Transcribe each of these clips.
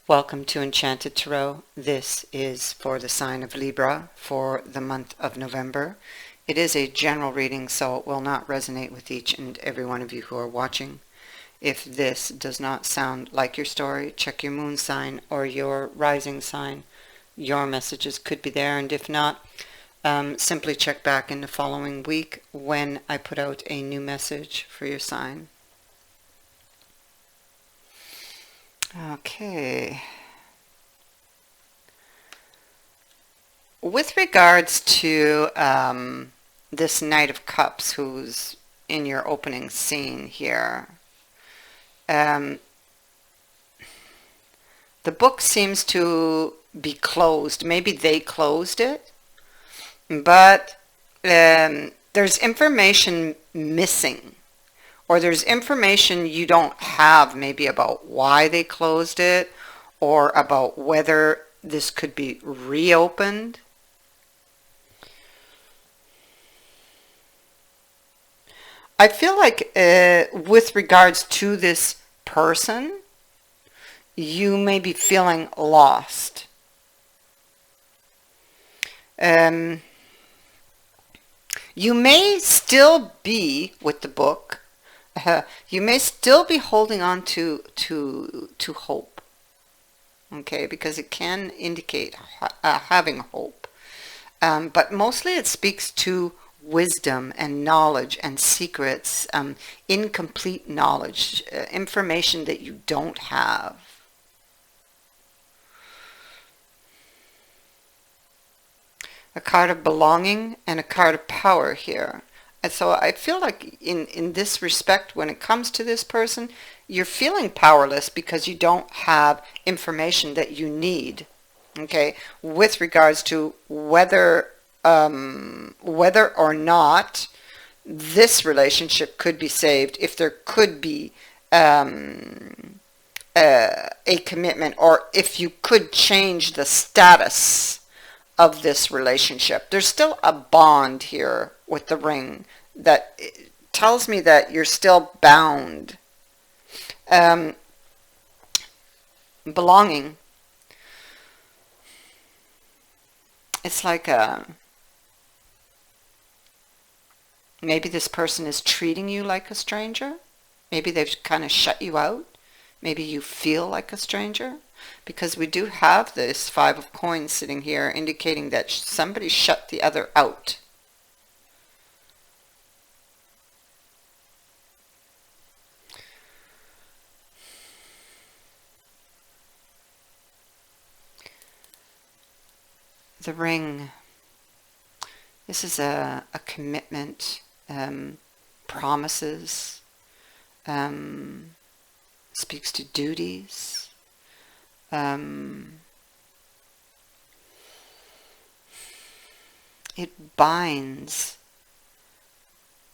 Welcome to Enchanted Tarot. This is for the sign of Libra for the month of November. It is a general reading, so it will not resonate with each and every one of you who are watching. If this does not sound like your story, check your moon sign or your rising sign. Your messages could be there, and if not, simply check back in the following week when I put out a new message for your sign. Okay. With regards to this Knight of Cups who's in your opening scene here, the book seems to be closed. Maybe they closed it, but there's information missing. Or there's information you don't have, maybe about why they closed it, or about whether this could be reopened. I feel like with regards to this person, you may be feeling lost. You may still be, with the book, you may still be holding on to hope, okay, because it can indicate having hope, but mostly it speaks to wisdom and knowledge and secrets, incomplete knowledge, information that you don't have. A card of belonging and a card of power here. And so I feel like in this respect, when it comes to this person, you're feeling powerless because you don't have information that you need, okay, with regards to whether or not this relationship could be saved, if there could be a commitment, or if you could change the status of this relationship. There's still a bond here with the ring that tells me that you're still bound. Belonging. It's like maybe this person is treating you like a stranger. Maybe they've kind of shut you out. Maybe you feel like a stranger. Because we do have this Five of Coins sitting here indicating that somebody shut the other out. The ring. This is a commitment, promises, speaks to duties. It binds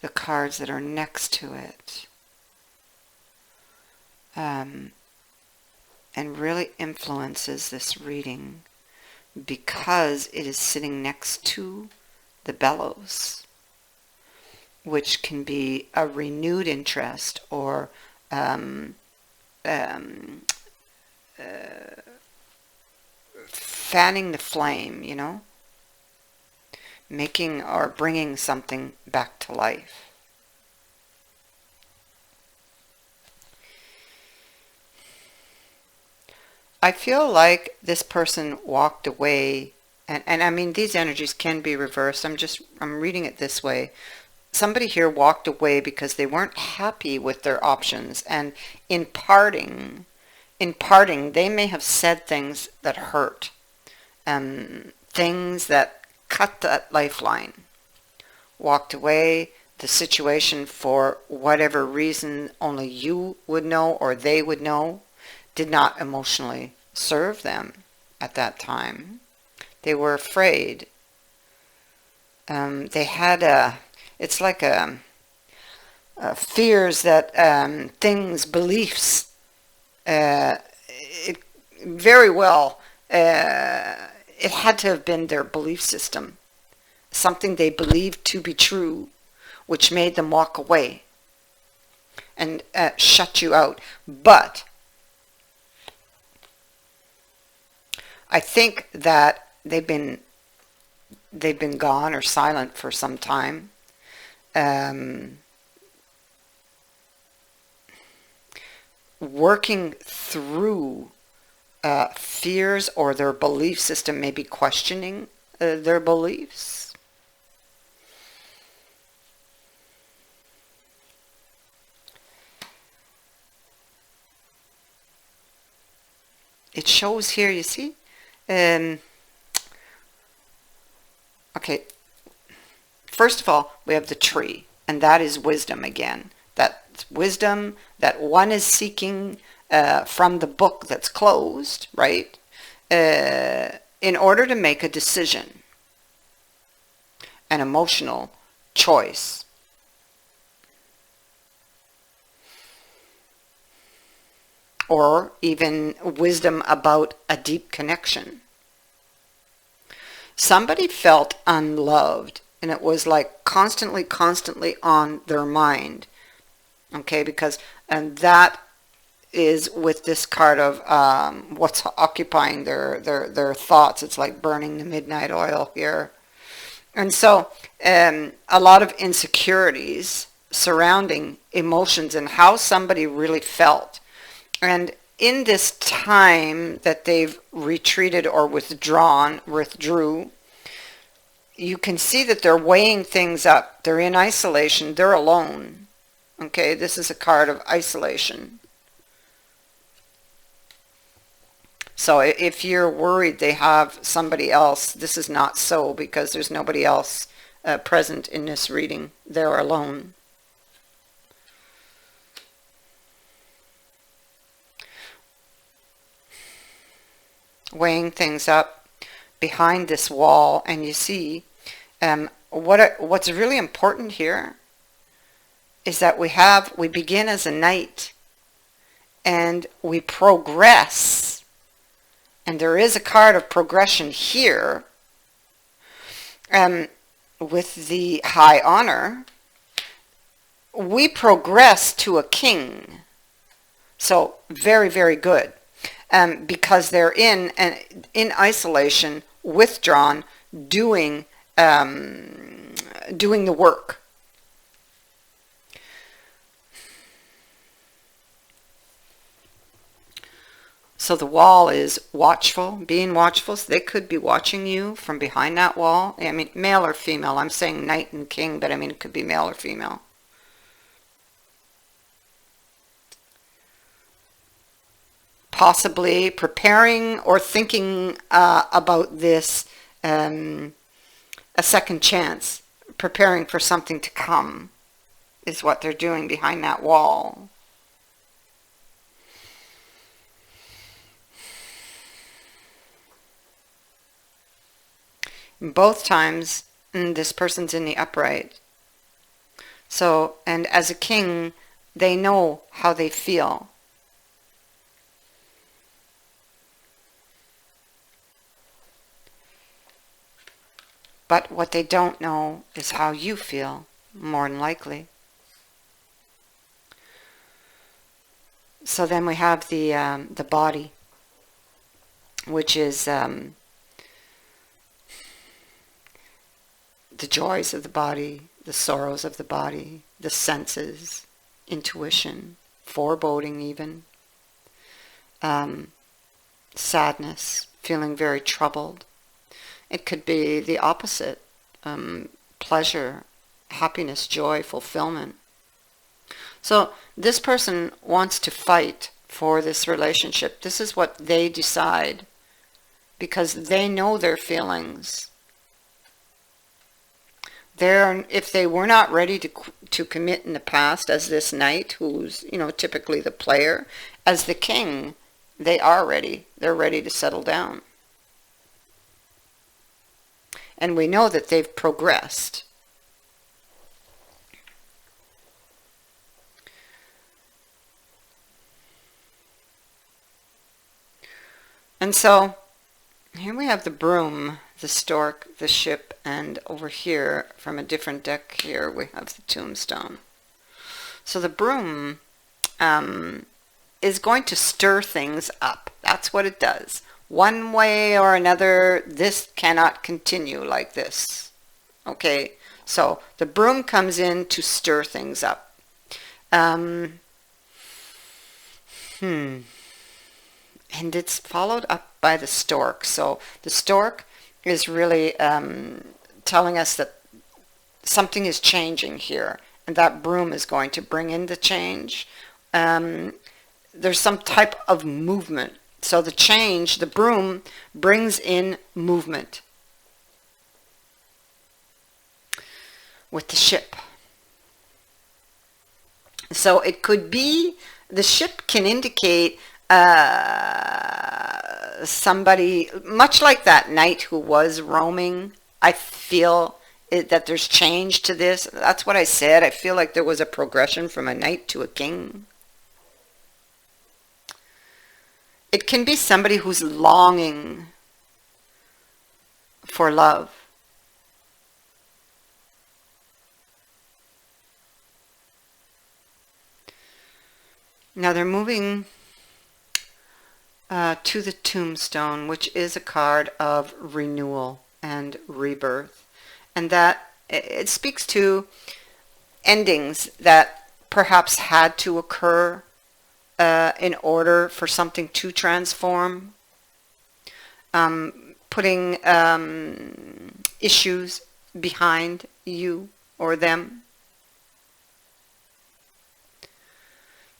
the cards that are next to it, and really influences this reading because it is sitting next to the bellows, which can be a renewed interest or fanning the flame, you know, making or bringing something back to life. I feel like this person walked away, and I mean, these energies can be reversed. I'm reading it this way. Somebody here walked away because they weren't happy with their options, and in parting, they may have said things that hurt, things that cut that lifeline. Walked away, the situation, for whatever reason only you would know or they would know, did not emotionally serve them at that time. They were afraid. They had it's like fears that things, beliefs, it very well, it had to have been their belief system, something they believed to be true, which made them walk away and shut you out. But I think that they've been gone or silent for some time. Working through fears, or their belief system, maybe questioning their beliefs. It shows here, you see? Okay, first of all, we have the tree, and that is wisdom again. That's wisdom that one is seeking from the book that's closed, right? In order to make a decision, an emotional choice. Or even wisdom about a deep connection. Somebody felt unloved, and it was like constantly on their mind. Okay, because, and that is with this card of what's occupying their thoughts. It's like burning the midnight oil here. And so a lot of insecurities surrounding emotions and how somebody really felt. And in this time that they've retreated or withdrew, you can see that they're weighing things up. They're in isolation. They're alone. Okay, this is a card of isolation. So if you're worried they have somebody else, this is not so, because there's nobody else present in this reading. They're alone. Weighing things up behind this wall, and you see what's really important here is that we begin as a knight and we progress, and there is a card of progression here with the high honor. We progress to a king, so very, very good. Because they're in isolation, withdrawn, doing the work. So the wall is watchful, being watchful. So they could be watching you from behind that wall. I mean, male or female. I'm saying knight and king, but I mean, it could be male or female. Possibly preparing or thinking about this, a second chance, preparing for something to come, is what they're doing behind that wall. Both times, this person's in the upright. So, and as a king, they know how they feel. But what they don't know is how you feel, more than likely. So then we have the body, which is the joys of the body, the sorrows of the body, the senses, intuition, foreboding even, sadness, feeling very troubled. It could be the opposite, pleasure, happiness, joy, fulfillment. So this person wants to fight for this relationship. This is what they decide, because they know their feelings. If they were not ready to commit in the past, as this knight, who's typically the player, as the king, they are ready. They're ready to settle down. And we know that they've progressed. And so here we have the broom, the stork, the ship, and over here from a different deck here we have the tombstone. So the broom is going to stir things up. That's what it does. one way or another, this cannot continue like this. Okay, so the broom comes in to stir things up. Um, and it's followed up by the stork. So the stork is really telling us that something is changing here, and that broom is going to bring in the change. There's some type of movement. So the change, the broom, brings in movement with the ship. So it could be, the ship can indicate somebody, much like that knight who was roaming. I feel that there's change to this. That's what I said. I feel like there was a progression from a knight to a king. It can be somebody who's longing for love. Now they're moving to the tombstone, which is a card of renewal and rebirth. And that it speaks to endings that perhaps had to occur in order for something to transform. Putting issues behind you or them.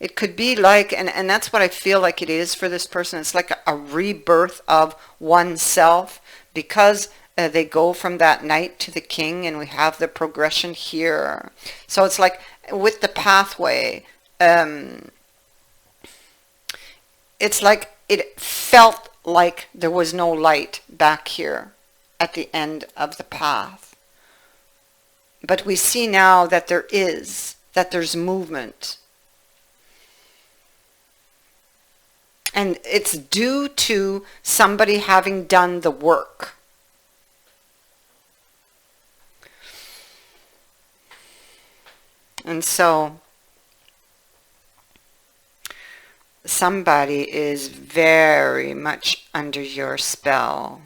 It could be like, and that's what I feel like it is for this person. It's like a rebirth of oneself, because they go from that knight to the king, and we have the progression here. So it's like with the pathway, it's like it felt like there was no light back here at the end of the path. But we see now that there is, that there's movement. And it's due to somebody having done the work. And so somebody is very much under your spell.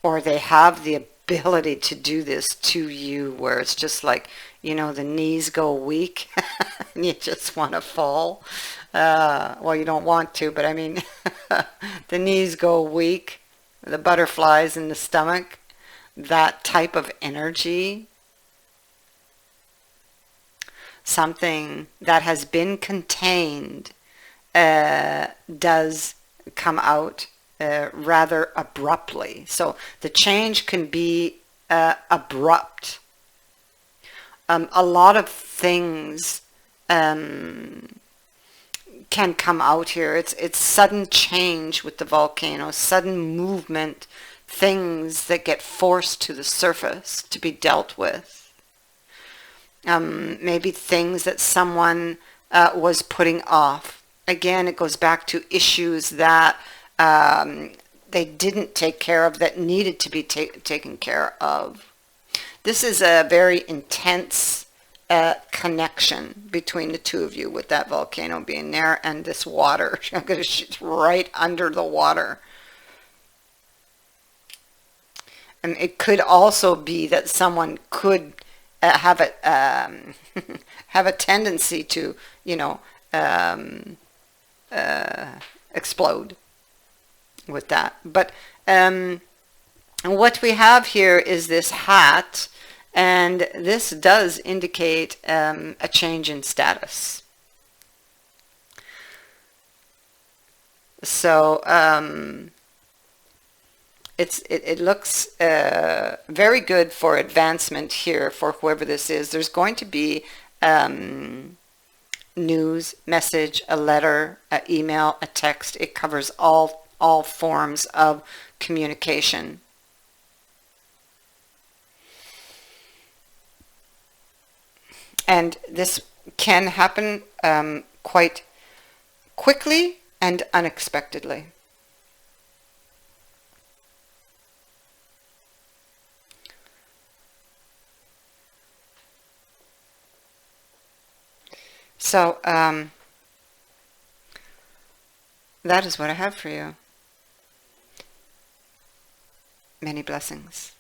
Or they have the ability to do this to you, where it's just like, you know, the knees go weak and you just want to fall. Well, you don't want to, but I mean, the knees go weak, the butterflies in the stomach, that type of energy. Something that has been contained does come out rather abruptly. So the change can be abrupt. A lot of things can come out here. It's sudden change with the volcano, sudden movement, things that get forced to the surface to be dealt with. Maybe things that someone was putting off. Again, it goes back to issues that they didn't take care of, that needed to be taken care of. This is a very intense connection between the two of you, with that volcano being there and this water. It's right under the water. And it could also be that someone could have a tendency to, you know, explode with that. But what we have here is this hat, and this does indicate a change in status. So it looks very good for advancement here for whoever this is. There's going to be news, message, a letter, an email, a text. It covers all forms of communication. And this can happen quite quickly and unexpectedly. So that is what I have for you. Many blessings.